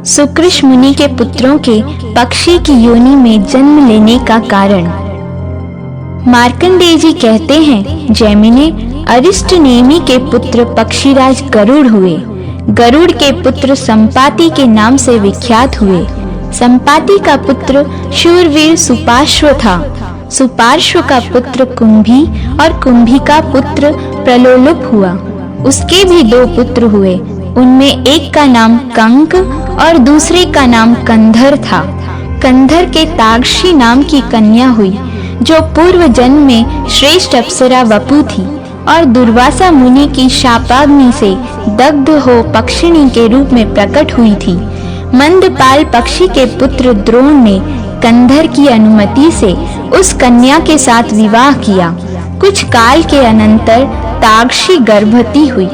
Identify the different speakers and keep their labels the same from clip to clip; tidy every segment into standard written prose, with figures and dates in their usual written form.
Speaker 1: सुकृष मुनि के पुत्रों के पक्षी की योनि में जन्म लेने का कारण। मार्कंडेय जी कहते हैं, जैमिने अरिष्ट नेमि के पुत्र पक्षीराज गरुड़ हुए। गरुड़ के पुत्र संपाति के नाम से विख्यात हुए। संपाति का पुत्र शूरवीर सुपार्श्व था। सुपार्श्व का पुत्र कुंभी और कुंभी का पुत्र प्रलोलुप हुआ। उसके भी 2 पुत्र हुए। उनमें एक का नाम कंक और दूसरे का नाम कंधर था। कंधर के ताक्षी नाम की कन्या हुई, जो पूर्व जन्म में श्रेष्ठ अप्सरा वपु थी और दुर्वासा मुनि की शापाग्नि से दग्ध हो पक्षिणी के रूप में प्रकट हुई थी। मंदपाल पक्षी के पुत्र द्रोण ने कंधर की अनुमति से उस कन्या के साथ विवाह किया। कुछ काल के अनंतर ताक्षी गर्भवती हुई।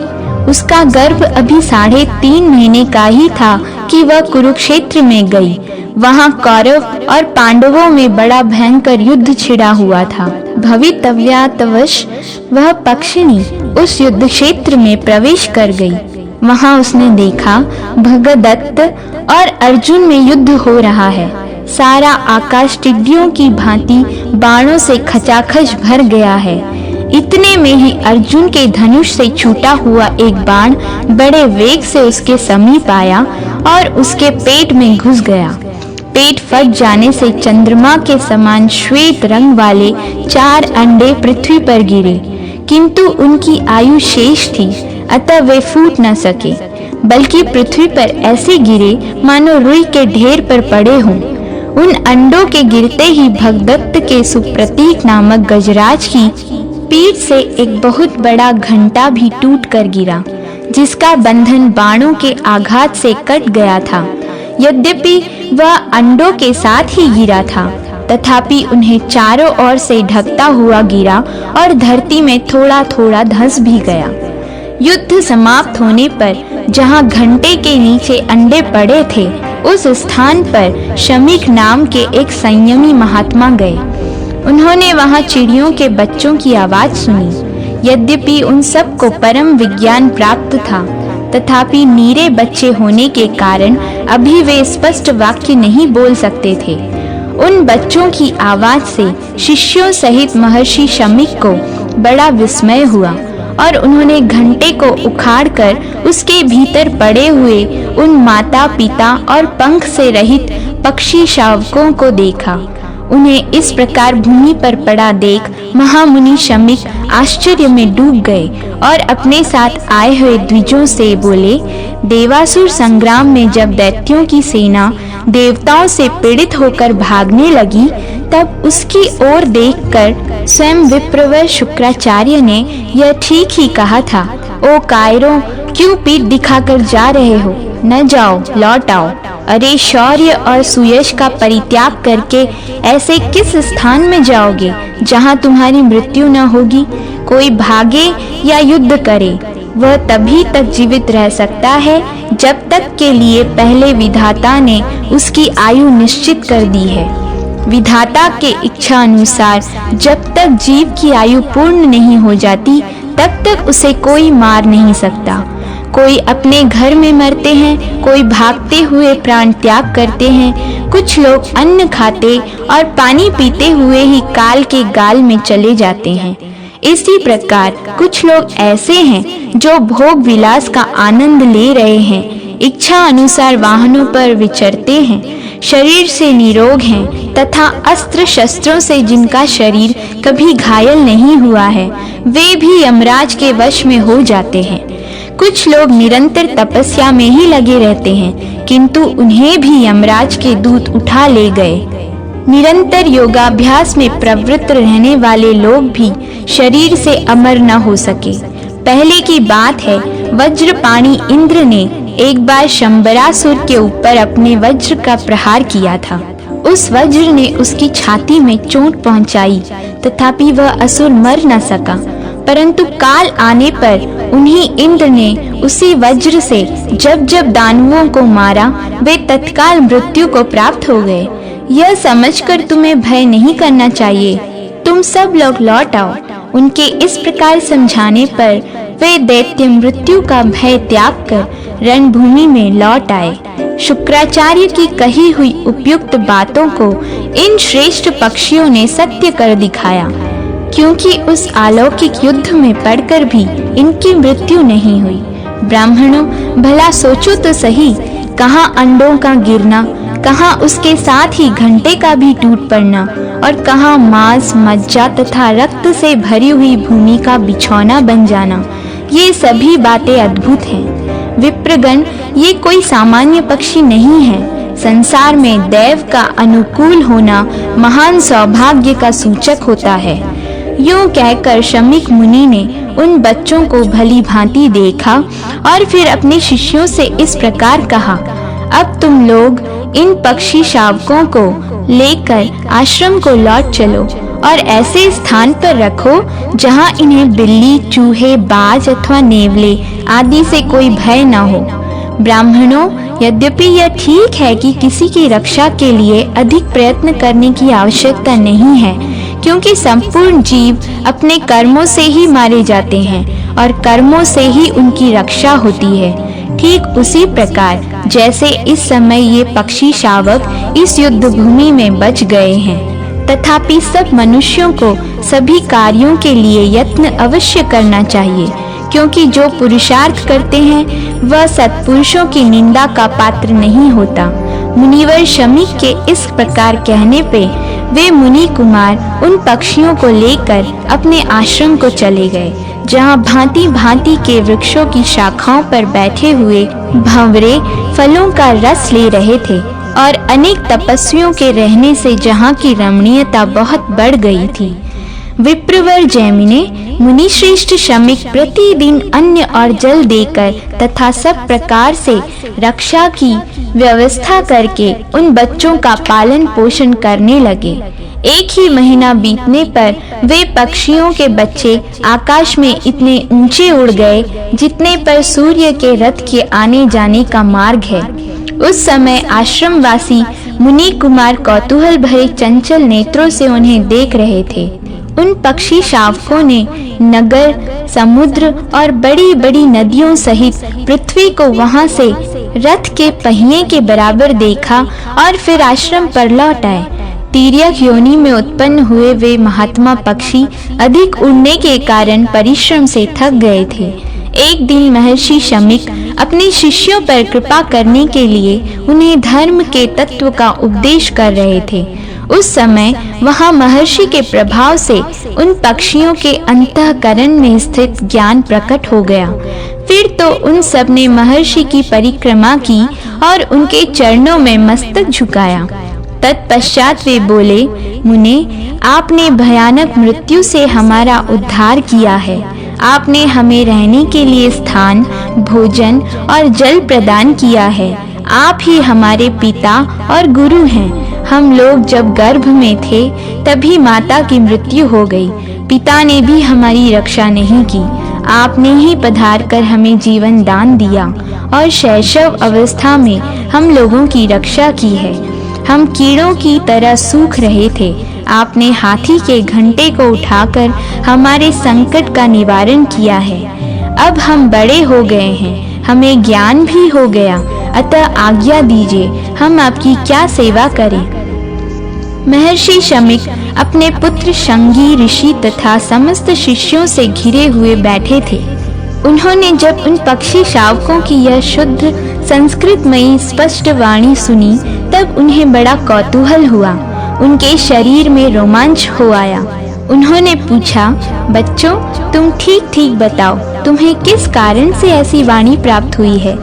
Speaker 1: उसका गर्भ अभी 3.5 महीने का ही था कि वह कुरुक्षेत्र में गई। वहां कौरव और पांडवों में बड़ा भयंकर युद्ध छिड़ा हुआ था। भवितव्यातवश वह पक्षिणी उस युद्ध क्षेत्र में प्रवेश कर गई। वहां उसने देखा भगदत्त और अर्जुन में युद्ध हो रहा है। सारा आकाश टिड्डियों की भांति बाणों से खचाखच भर गया है। इतने में ही अर्जुन के धनुष से छूटा हुआ एक बाण बड़े वेग से उसके समीप आया और उसके पेट में घुस गया। पेट फट जाने से चंद्रमा के समान श्वेत रंग वाले 4 अंडे पृथ्वी पर गिरे, किंतु उनकी आयु शेष थी, अतः वे फूट न सके, बल्कि पृथ्वी पर ऐसे गिरे मानो रुई के ढेर पर पड़े हों। उन अंडों के गिरते ही भगदत्त के सुप्रतीक नामक गजराज की पीठ से एक बहुत बड़ा घंटा भी टूट कर गिरा, जिसका बंधन बाणों के आघात से कट गया था। यद्यपि वह अंडों के साथ ही गिरा था, तथापि उन्हें चारों ओर से ढकता हुआ गिरा और धरती में थोड़ा थोड़ा धंस भी गया। युद्ध समाप्त होने पर जहां घंटे के नीचे अंडे पड़े थे, उस स्थान पर शमीक नाम के एक संयमी महात्मा गए। उन्होंने वहां चिड़ियों के बच्चों की आवाज सुनी। यद्यपि उन सब को परम विज्ञान प्राप्त था, तथापि नीरे बच्चे होने के कारण अभी वे स्पष्ट वाक्य नहीं बोल सकते थे। उन बच्चों की आवाज से शिष्यों सहित महर्षि शमीक को बड़ा विस्मय हुआ और उन्होंने घंटे को उखाड़कर उसके भीतर पड़े हुए उन माता पिता और पंख से रहित पक्षी शावकों को देखा। उन्हें इस प्रकार भूमि पर पड़ा देख महामुनि शमीक आश्चर्य में डूब गए और अपने साथ आए हुए द्विजों से बोले, देवासुर संग्राम में जब दैत्यों की सेना देवताओं से पीड़ित होकर भागने लगी, तब उसकी ओर देखकर स्वयं विप्रवर शुक्राचार्य ने यह ठीक ही कहा था। ओ कायरों, क्यों पीठ दिखाकर जा रहे हो? न जाओ, लौट आओ। अरे शौर्य और सुयश का परित्याग करके ऐसे किस स्थान में जाओगे जहाँ तुम्हारी मृत्यु न होगी? कोई भागे या युद्ध करे, वह तभी तक जीवित रह सकता है जब तक के लिए पहले विधाता ने उसकी आयु निश्चित कर दी है। विधाता के इच्छा अनुसार जब तक जीव की आयु पूर्ण नहीं हो जाती, तब तक उसे कोई मार नहीं सकता। कोई अपने घर में मरते हैं, कोई भागते हुए प्राण त्याग करते हैं। कुछ लोग अन्न खाते और पानी पीते हुए ही काल के गाल में चले जाते हैं। इसी प्रकार कुछ लोग ऐसे हैं जो भोग विलास का आनंद ले रहे हैं, इच्छा अनुसार वाहनों पर विचरते हैं, शरीर से निरोग हैं तथा अस्त्र शस्त्रों से जिनका शरीर कभी घायल नहीं हुआ है, वे भी यमराज के वश में हो जाते हैं। कुछ लोग निरंतर तपस्या में ही लगे रहते हैं, किंतु उन्हें भी यमराज के दूत उठा ले गए। निरंतर योगाभ्यास में प्रवृत्त रहने वाले लोग भी शरीर से अमर न हो सके। पहले की बात है, वज्रपाणी इंद्र ने एक बार शंबरासुर के ऊपर अपने वज्र का प्रहार किया था। उस वज्र ने उसकी छाती में चोट पहुंचाई, तथापि वह असुर मर न सका। परंतु काल आने पर उन्हीं इंद्र ने उसी वज्र से जब जब दानवों को मारा, वे तत्काल मृत्यु को प्राप्त हो गए। यह समझकर तुम्हें भय नहीं करना चाहिए, तुम सब लोग लौट आओ। उनके इस प्रकार समझाने पर वे दैत्य मृत्यु का भय त्याग कर रणभूमि में लौट आए। शुक्राचार्य की कही हुई उपयुक्त बातों को इन श्रेष्ठ पक्षियों ने सत्य कर दिखाया, क्योंकि उस अलौकिक युद्ध में पड़कर भी इनकी मृत्यु नहीं हुई। ब्राह्मणों, भला सोचो तो सही, कहाँ अंडों का गिरना, कहाँ उसके साथ ही घंटे का भी टूट पड़ना, और कहाँ मांस, मज्जा तथा रक्त से भरी हुई भूमि का बिछौना बन जाना। ये सभी बातें अद्भुत हैं। विप्रगण, ये कोई सामान्य पक्षी नहीं है। संसार में दैव का अनुकूल होना महान सौभाग्य का सूचक होता है। यूं कहकर शमीक मुनि ने उन बच्चों को भली भांति देखा और फिर अपने शिष्यों से इस प्रकार कहा, अब तुम लोग इन पक्षी शावकों को लेकर आश्रम को लौट चलो और ऐसे स्थान पर रखो जहां इन्हें बिल्ली, चूहे, बाज अथवा नेवले आदि से कोई भय न हो। ब्राह्मणों, यद्यपि यह ठीक है कि किसी की रक्षा के लिए अधिक प्रयत्न करने की आवश्यकता नहीं है, क्योंकि संपूर्ण जीव अपने कर्मों से ही मारे जाते हैं और कर्मों से ही उनकी रक्षा होती है। ठीक उसी प्रकार जैसे इस समय ये पक्षी शावक इस युद्ध भूमि में बच गए हैं, तथापि सब मनुष्यों को सभी कार्यों के लिए यत्न अवश्य करना चाहिए, क्योंकि जो पुरुषार्थ करते हैं वह सत्पुरुषों की निंदा का पात्र नहीं होता। मुनिवर शमीक के इस प्रकार कहने पे वे मुनि कुमार उन पक्षियों को लेकर अपने आश्रम को चले गए, जहाँ भांति भांति के वृक्षों की शाखाओं पर बैठे हुए भंवरे फलों का रस ले रहे थे और अनेक तपस्वियों के रहने से जहाँ की रमणीयता बहुत बढ़ गई थी। विप्रवर जैमिने, मुनि श्रेष्ठ शमीक प्रतिदिन अन्न और जल देकर तथा सब प्रकार से रक्षा की व्यवस्था करके उन बच्चों का पालन पोषण करने लगे। एक ही महीना बीतने पर वे पक्षियों के बच्चे आकाश में इतने ऊंचे उड़ गए जितने पर सूर्य के रथ के आने जाने का मार्ग है। उस समय आश्रमवासी मुनि कुमार कौतूहल भरे चंचल नेत्रों से उन्हें देख रहे थे। उन पक्षी शावकों ने नगर, समुद्र और बड़ी बड़ी नदियों सहित पृथ्वी को वहां से रथ के पहिए के बराबर देखा और फिर आश्रम पर लौट आए। तिर्यक योनि में उत्पन्न हुए वे महात्मा पक्षी अधिक उड़ने के कारण परिश्रम से थक गए थे। एक दिन महर्षि शमीक अपने शिष्यों पर कृपा करने के लिए उन्हें धर्म के तत्व का उपदेश कर रहे थे। उस समय वहां महर्षि के प्रभाव से उन पक्षियों के अंतःकरण में स्थित ज्ञान प्रकट हो गया। फिर तो उन सब ने महर्षि की परिक्रमा की और उनके चरणों में मस्तक झुकाया। तत्पश्चात वे बोले, मुने, आपने भयानक मृत्यु से हमारा उद्धार किया है। आपने हमें रहने के लिए स्थान, भोजन और जल प्रदान किया है। आप ही हमारे पिता और गुरु हैं। हम लोग जब गर्भ में थे तभी माता की मृत्यु हो गई। पिता ने भी हमारी रक्षा नहीं की। आपने ही पधार कर हमें जीवन दान दिया और शैशव अवस्था में हम लोगों की रक्षा की है। हम कीड़ों की तरह सूख रहे थे। आपने हाथी के घंटे को उठाकर हमारे संकट का निवारण किया है। अब हम बड़े हो गए हैं, हमें ज्ञान भी हो गया, अतः आज्ञा दीजिए, हम आपकी क्या सेवा करें। महर्षि शमीक अपने पुत्र शंगी ऋषि तथा समस्त शिष्यों से घिरे हुए बैठे थे। उन्होंने जब उन पक्षी शावकों की यह शुद्ध संस्कृतमयी स्पष्ट वाणी सुनी तब उन्हें बड़ा कौतूहल हुआ। उनके शरीर में रोमांच हो आया। उन्होंने पूछा, बच्चों, तुम ठीक ठीक बताओ, तुम्हें किस कारण से ऐसी वाणी प्राप्त हुई है?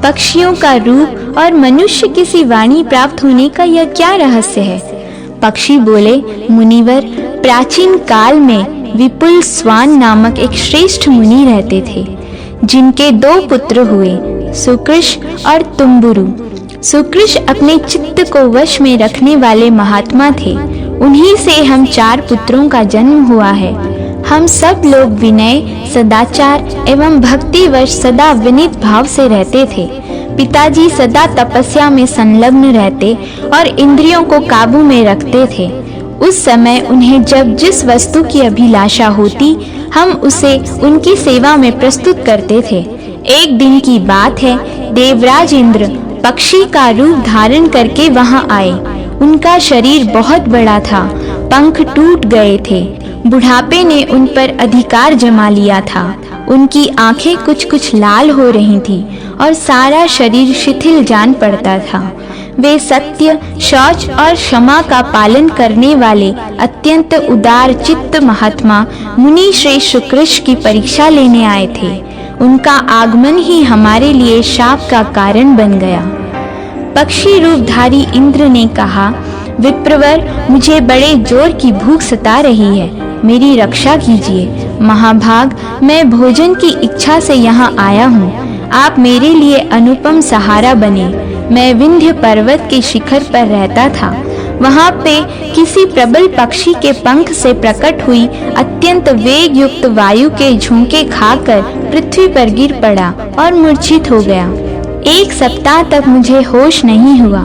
Speaker 1: पक्षियों का रूप और मनुष्य किसी वाणी प्राप्त होने का यह क्या रहस्य है? पक्षी बोले, मुनिवर, प्राचीन काल में विपुल स्वान नामक एक श्रेष्ठ मुनि रहते थे, जिनके 2 पुत्र हुए, सुकृश और तुम्बुरु। सुकृश अपने चित्त को वश में रखने वाले महात्मा थे। उन्हीं से हम 4 पुत्रों का जन्म हुआ है। हम सब लोग विनय, सदाचार एवं भक्तिवश सदा विनीत भाव से रहते थे। पिताजी सदा तपस्या में संलग्न रहते और इंद्रियों को काबू में रखते थे। उस समय उन्हें जब जिस वस्तु की अभिलाषा होती, हम उसे उनकी सेवा में प्रस्तुत करते थे। एक दिन की बात है, देवराज इंद्र पक्षी का रूप धारण करके वहां आए। उनका शरीर बहुत बड़ा था, पंख टूट गए थे, बुढ़ापे ने उन पर अधिकार जमा लिया था। उनकी आंखें कुछ कुछ लाल हो रही थीं और सारा शरीर शिथिल जान पड़ता था। वे सत्य, शौच और क्षमा का पालन करने वाले अत्यंत उदार चित्त महात्मा मुनि श्रेष्ठ कृष्ण की परीक्षा लेने आए थे। उनका आगमन ही हमारे लिए शाप का कारण बन गया। पक्षी रूपधारी इंद्र ने कहा, विप्रवर, मुझे बड़े जोर की भूख सता रही है, मेरी रक्षा कीजिए। महाभाग, मैं भोजन की इच्छा से यहाँ आया हूँ, आप मेरे लिए अनुपम सहारा बने। मैं विंध्य पर्वत के शिखर पर रहता था। वहाँ पे किसी प्रबल पक्षी के पंख से प्रकट हुई अत्यंत वेग युक्त वायु के झोंके खाकर पृथ्वी पर गिर पड़ा और मूर्छित हो गया। 1 सप्ताह तक मुझे होश नहीं हुआ।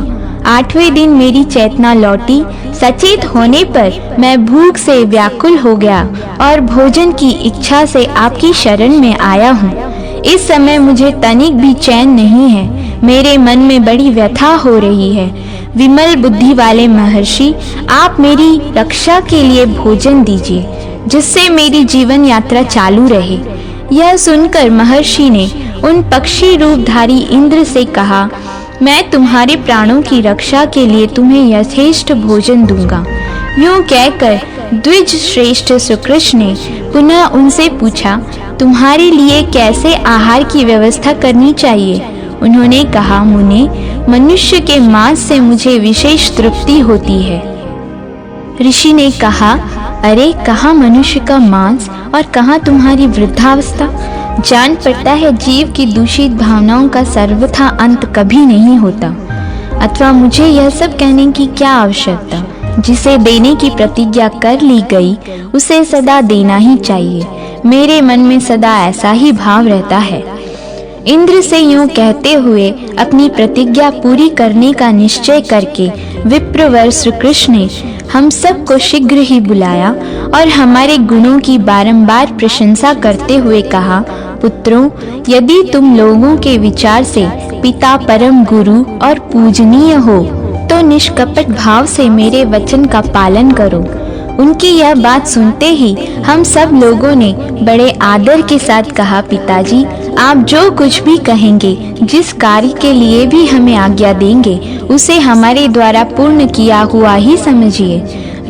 Speaker 1: 8वें दिन मेरी चेतना लौटी। सचेत होने पर मैं भूख से व्याकुल हो गया और भोजन की इच्छा से आपकी शरण में आया हूँ। इस समय मुझे तनिक भी चैन नहीं है, मेरे मन में बड़ी व्यथा हो रही है। विमल बुद्धि वाले महर्षि, आप मेरी रक्षा के लिए भोजन दीजिए, जिससे मेरी जीवन यात्रा चालू रहे। यह सुनकर महर्षि ने उन पक्षी रूपधारी इंद्र से कहा, मैं तुम्हारे प्राणों की रक्षा के लिए तुम्हें यथेष्ट भोजन दूंगा। यूं कहकर द्विज श्रेष्ठ सुकृष्ण ने पुनः उनसे पूछा, तुम्हारे लिए कैसे आहार की व्यवस्था करनी चाहिए? उन्होंने कहा, मुने, मनुष्य के मांस से मुझे विशेष तृप्ति होती है। ऋषि ने कहा, अरे कहाँ मनुष्य का मांस और कहाँ तुम्हारी वृद्धावस्था? जान पड़ता है जीव की दूषित भावनाओं का सर्वथा अंत कभी नहीं होता। अथवा मुझे यह सब कहने की क्या आवश्यकता? जिसे देने की प्रतिज्ञा कर ली गई उसे सदा देना ही चाहिए। मेरे मन में सदा ऐसा ही भाव रहता है। इंद्र से यूं कहते हुए अपनी प्रतिज्ञा पूरी करने का निश्चय करके विप्रवर श्री कृष्ण ने हम सबको शीघ्र ही बुलाया और हमारे गुणों की बारंबार प्रशंसा करते हुए कहा, पुत्रों, यदि तुम लोगों के विचार से पिता परम गुरु और पूजनीय हो तो निष्कपट भाव से मेरे वचन का पालन करो। उनकी यह बात सुनते ही हम सब लोगों ने बड़े आदर के साथ कहा, पिताजी, आप जो कुछ भी कहेंगे, जिस कार्य के लिए भी हमें आज्ञा देंगे, उसे हमारे द्वारा पूर्ण किया हुआ ही समझिए।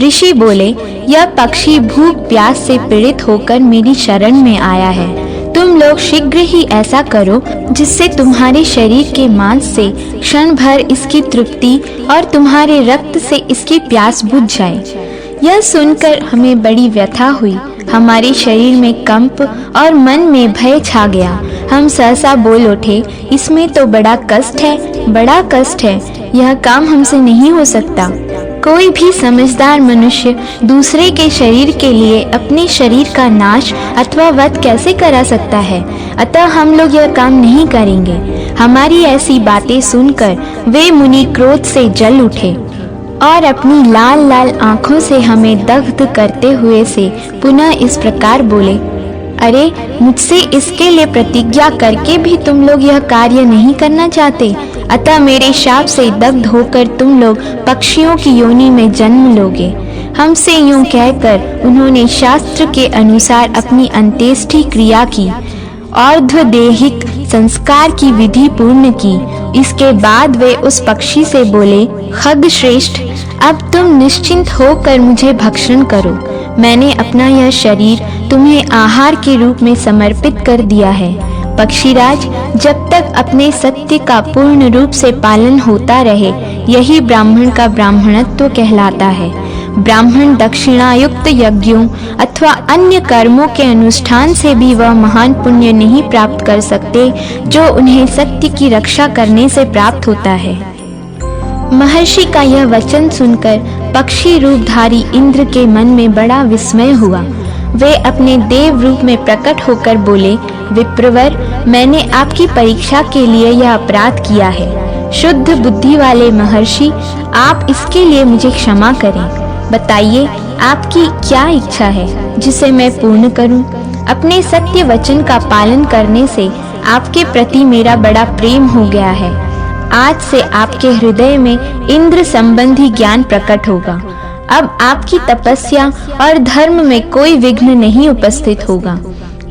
Speaker 1: ऋषि बोले, यह पक्षी भूख प्यास से पीड़ित होकर मेरी शरण में आया है। तुम लोग शीघ्र ही ऐसा करो जिससे तुम्हारे शरीर के मांस से क्षण भर इसकी तृप्ति और तुम्हारे रक्त से इसकी प्यास बुझ जाए। यह सुनकर हमें बड़ी व्यथा हुई, हमारे शरीर में कंप और मन में भय छा गया। हम सहसा बोल उठे, इसमें तो बड़ा कष्ट है, बड़ा कष्ट है, यह काम हमसे नहीं हो सकता। कोई भी समझदार मनुष्य दूसरे के शरीर के लिए अपने शरीर का नाश अथवा वध कैसे करा सकता है? अतः हम लोग यह काम नहीं करेंगे। हमारी ऐसी बातें सुनकर वे मुनि क्रोध से जल उठे और अपनी लाल लाल आंखों से हमें दग्ध करते हुए से पुनः इस प्रकार बोले, अरे मुझसे इसके लिए प्रतिज्ञा करके भी तुम लोग यह कार्य नहीं करना चाहते, अतः मेरे शाप से दग्ध होकर तुम लोग पक्षियों की योनि में जन्म लोगे। हमसे यूं कहकर उन्होंने शास्त्र के अनुसार अपनी अंत्येष्टि क्रिया की, अर्धदेहिक संस्कार की विधि पूर्ण की। इसके बाद वे उस पक्षी से बोले, खग श्रेष्ठ, अब तुम निश्चिंत होकर मुझे भक्षण करो। मैंने अपना यह शरीर तुम्हें आहार के रूप में समर्पित कर दिया है। पक्षीराज, जब तक अपने सत्य का पूर्ण रूप से पालन होता रहे, यही ब्राह्मण का ब्राह्मणत्व कहलाता है। ब्राह्मण दक्षिणायुक्त यज्ञों अथवा अन्य कर्मों के अनुष्ठान से भी वह महान पुण्य नहीं प्राप्त कर सकते जो उन्हें सत्य की रक्षा करने से प्राप्त होता है। महर्षि का यह वचन सुनकर पक्षी रूपधारी इंद्र के मन में बड़ा विस्मय हुआ। वे अपने देव रूप में प्रकट होकर बोले, विप्रवर, मैंने आपकी परीक्षा के लिए यह अपराध किया है। शुद्ध बुद्धि वाले महर्षि, आप इसके लिए मुझे क्षमा करें। बताइए, आपकी क्या इच्छा है जिसे मैं पूर्ण करूं? अपने सत्य वचन का पालन करने से आपके प्रति मेरा बड़ा प्रेम हो गया है। आज से आपके हृदय में इंद्र संबंधी ज्ञान प्रकट होगा। अब आपकी तपस्या और धर्म में कोई विघ्न नहीं उपस्थित होगा।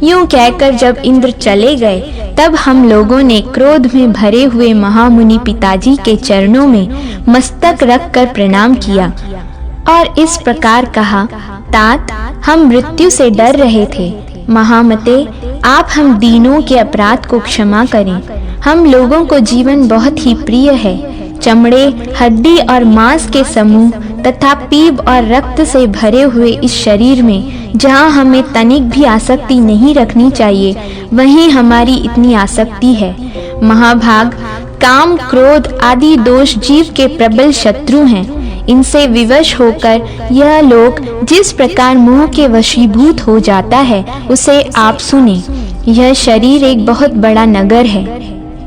Speaker 1: यूं कहकर जब इंद्र चले गए, तब हम लोगों ने क्रोध में भरे हुए महामुनि पिताजी के चरणों में मस्तक रखकर प्रणाम किया और इस प्रकार कहा, तात, हम मृत्यु से डर रहे थे। महामते, आप हम दीनों के अपराध को क्षमा करें। हम लोगों को जीवन बहुत ही प्रिय है। चमड़े, हड्डी और मांस के समूह तथा पीप और रक्त से भरे हुए इस शरीर में जहाँ हमें तनिक भी आसक्ति नहीं रखनी चाहिए, वहीं हमारी इतनी आसक्ति है। महाभाग, काम, क्रोध आदि दोष जीव के प्रबल शत्रु हैं। इनसे विवश होकर यह लोक जिस प्रकार मोह के वशीभूत हो जाता है, उसे आप सुने। यह शरीर एक बहुत बड़ा नगर है।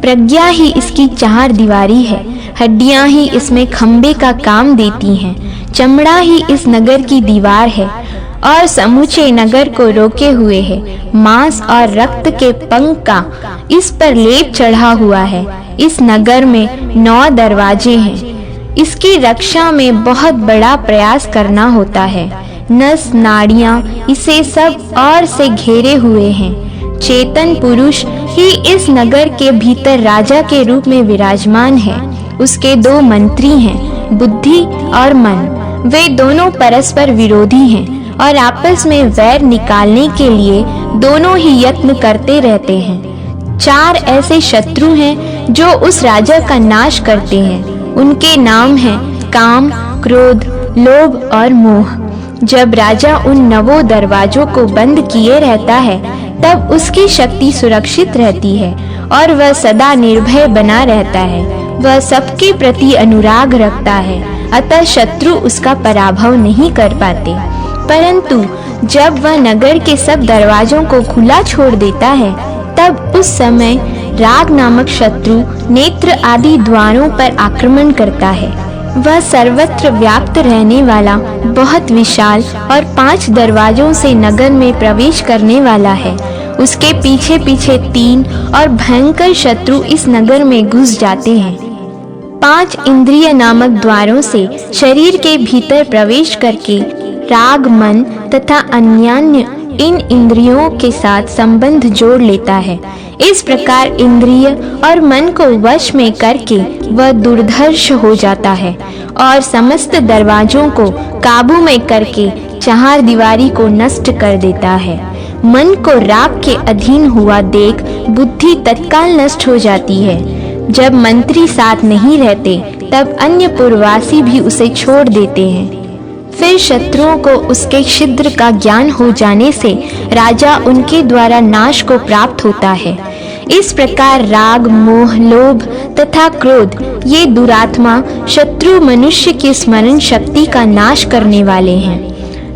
Speaker 1: प्रज्ञा ही इसकी चार दीवारी है। हड्डियां ही इसमें खंबे का काम देती हैं। चमड़ा ही इस नगर की दीवार है और समूचे नगर को रोके हुए है। मांस और रक्त के पंख का इस पर लेप चढ़ा हुआ है। इस नगर में 9 दरवाजे हैं। इसकी रक्षा में बहुत बड़ा प्रयास करना होता है। नस नाड़ियां इसे सब ओर से घेरे हुए हैं। चेतन पुरुष ही इस नगर के भीतर राजा के रूप में विराजमान है। उसके 2 मंत्री हैं, बुद्धि और मन। वे दोनों परस्पर विरोधी हैं और आपस में वैर निकालने के लिए दोनों ही यत्न करते रहते हैं। 4 ऐसे शत्रु हैं जो उस राजा का नाश करते हैं। उनके नाम हैं काम, क्रोध, लोभ और मोह। जब राजा उन 9 दरवाजों को बंद किए रहता है, तब उसकी शक्ति सुरक्षित रहती है और वह सदा निर्भय बना रहता है। वह सबके प्रति अनुराग रखता है, अतः शत्रु उसका पराभव नहीं कर पाते। परंतु जब वह नगर के सब दरवाजों को खुला छोड़ देता है, तब उस समय राग नामक शत्रु नेत्र आदि द्वारों पर आक्रमण करता है। वह सर्वत्र व्याप्त रहने वाला, बहुत विशाल और 5 दरवाजों से नगर में प्रवेश करने वाला है। उसके पीछे पीछे 3 और भयंकर शत्रु इस नगर में घुस जाते हैं। 5 इंद्रिय नामक द्वारों से शरीर के भीतर प्रवेश करके राग, मन तथा अन्यान्य इन इंद्रियों के साथ संबंध जोड़ लेता है। इस प्रकार इंद्रिय और मन को वश में करके वह दुर्धर्ष हो जाता है और समस्त दरवाजों को काबू में करके 4 दीवारी को नष्ट कर देता है। मन को राग के अधीन हुआ देख बुद्धि तत्काल नष्ट हो जाती है। जब मंत्री साथ नहीं रहते, तब अन्य पुरवासी भी उसे छोड़ देते हैं। फिर शत्रुओं को उसके छिद्र का ज्ञान हो जाने से राजा उनके द्वारा नाश को प्राप्त होता है। इस प्रकार राग, मोह, लोभ तथा क्रोध ये दुरात्मा शत्रु मनुष्य की स्मरण शक्ति का नाश करने वाले हैं।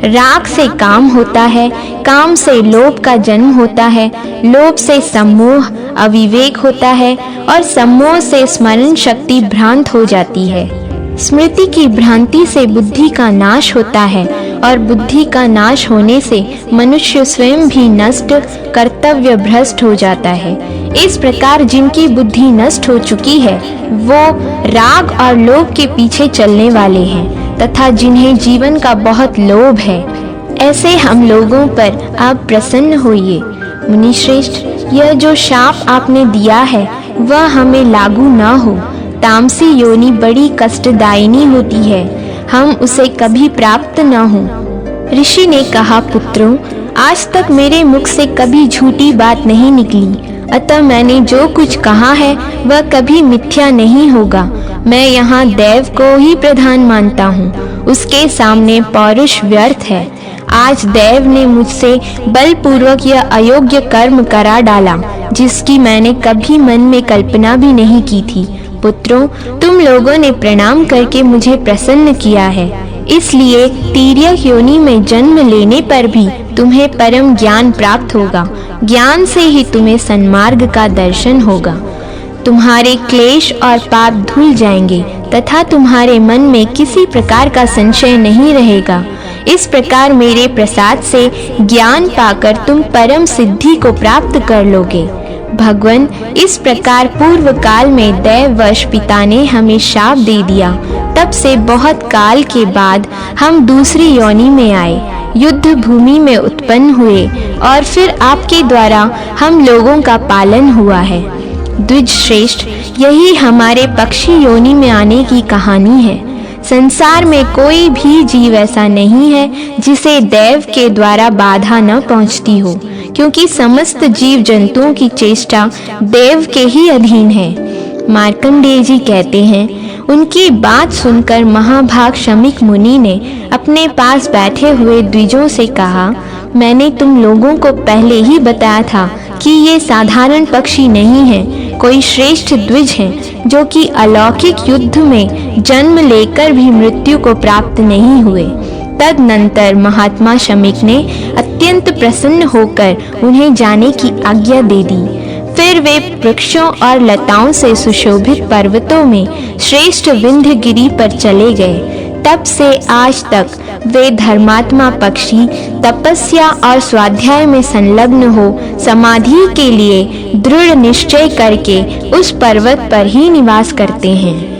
Speaker 1: राग से काम होता है, काम से लोभ का जन्म होता है, लोभ से सम्मोह अविवेक होता है और सम्मोह से स्मरण शक्ति भ्रांत हो जाती है। स्मृति की भ्रांति से बुद्धि का नाश होता है और बुद्धि का नाश होने से मनुष्य स्वयं भी नष्ट, कर्तव्य भ्रष्ट हो जाता है। इस प्रकार जिनकी बुद्धि नष्ट हो चुकी है, वो राग और लोभ के पीछे चलने वाले हैं तथा जिन्हें जीवन का बहुत लोभ है, ऐसे हम लोगों पर आप प्रसन्न होइए। मुनिश्रेष्ठ, यह जो शाप आपने दिया है, वह हमें लागू न हो। तामसी योनि बड़ी कष्टदायिनी होती है, हम उसे कभी प्राप्त न हो। ऋषि ने कहा, पुत्रों, आज तक मेरे मुख से कभी झूठी बात नहीं निकली, अतः मैंने जो कुछ कहा है वह कभी मिथ्या नहीं होगा। मैं यहाँ देव को ही प्रधान मानता हूँ, उसके सामने पौरुष व्यर्थ है। आज देव ने मुझसे बलपूर्वक यह अयोग्य कर्म करा डाला, जिसकी मैंने कभी मन में कल्पना भी नहीं की थी। पुत्रों, तुम लोगों ने प्रणाम करके मुझे प्रसन्न किया है, इसलिए तिर्यक योनि में जन्म लेने पर भी तुम्हें परम ज्ञान प्राप्त होगा। ज्ञान से ही तुम्हें सन्मार्ग का दर्शन होगा। तुम्हारे क्लेश और पाप धुल जाएंगे तथा तुम्हारे मन में किसी प्रकार का संशय नहीं रहेगा। इस प्रकार मेरे प्रसाद से ज्ञान पाकर तुम परम सिद्धि को प्राप्त कर लोगे। भगवान, इस प्रकार पूर्व काल में दैववश पिता ने हमें शाप दे दिया। तब से बहुत काल के बाद हम दूसरी योनि में आए, युद्ध भूमि में उत्पन्न हुए और फिर आपके द्वारा हम लोगों का पालन हुआ है। द्विज श्रेष्ठ, यही हमारे पक्षी योनि में आने की कहानी है। संसार में कोई भी जीव ऐसा नहीं है जिसे देव के द्वारा बाधा न पहुंचती हो, क्योंकि समस्त जीव जंतुओं की चेष्टा देव के ही अधीन है। मार्कंडेय जी कहते हैं, उनकी बात सुनकर महाभाग शमीक मुनि ने अपने पास बैठे हुए द्विजों से कहा, मैंने तुम लोगों को पहले ही बताया था कि ये साधारण पक्षी नहीं है, कोई श्रेष्ठ द्विज हैं जो कि अलौकिक युद्ध में जन्म लेकर भी मृत्यु को प्राप्त नहीं हुए। तदनंतर महात्मा शमीक ने अत्यंत प्रसन्न होकर उन्हें जाने की आज्ञा दे दी। फिर वे वृक्षों और लताओं से सुशोभित पर्वतों में श्रेष्ठ विंध्यगिरि पर चले गए। तब से आज तक वे धर्मात्मा पक्षी तपस्या और स्वाध्याय में संलग्न हो समाधि के लिए दृढ़ निश्चय करके उस पर्वत पर ही निवास करते हैं।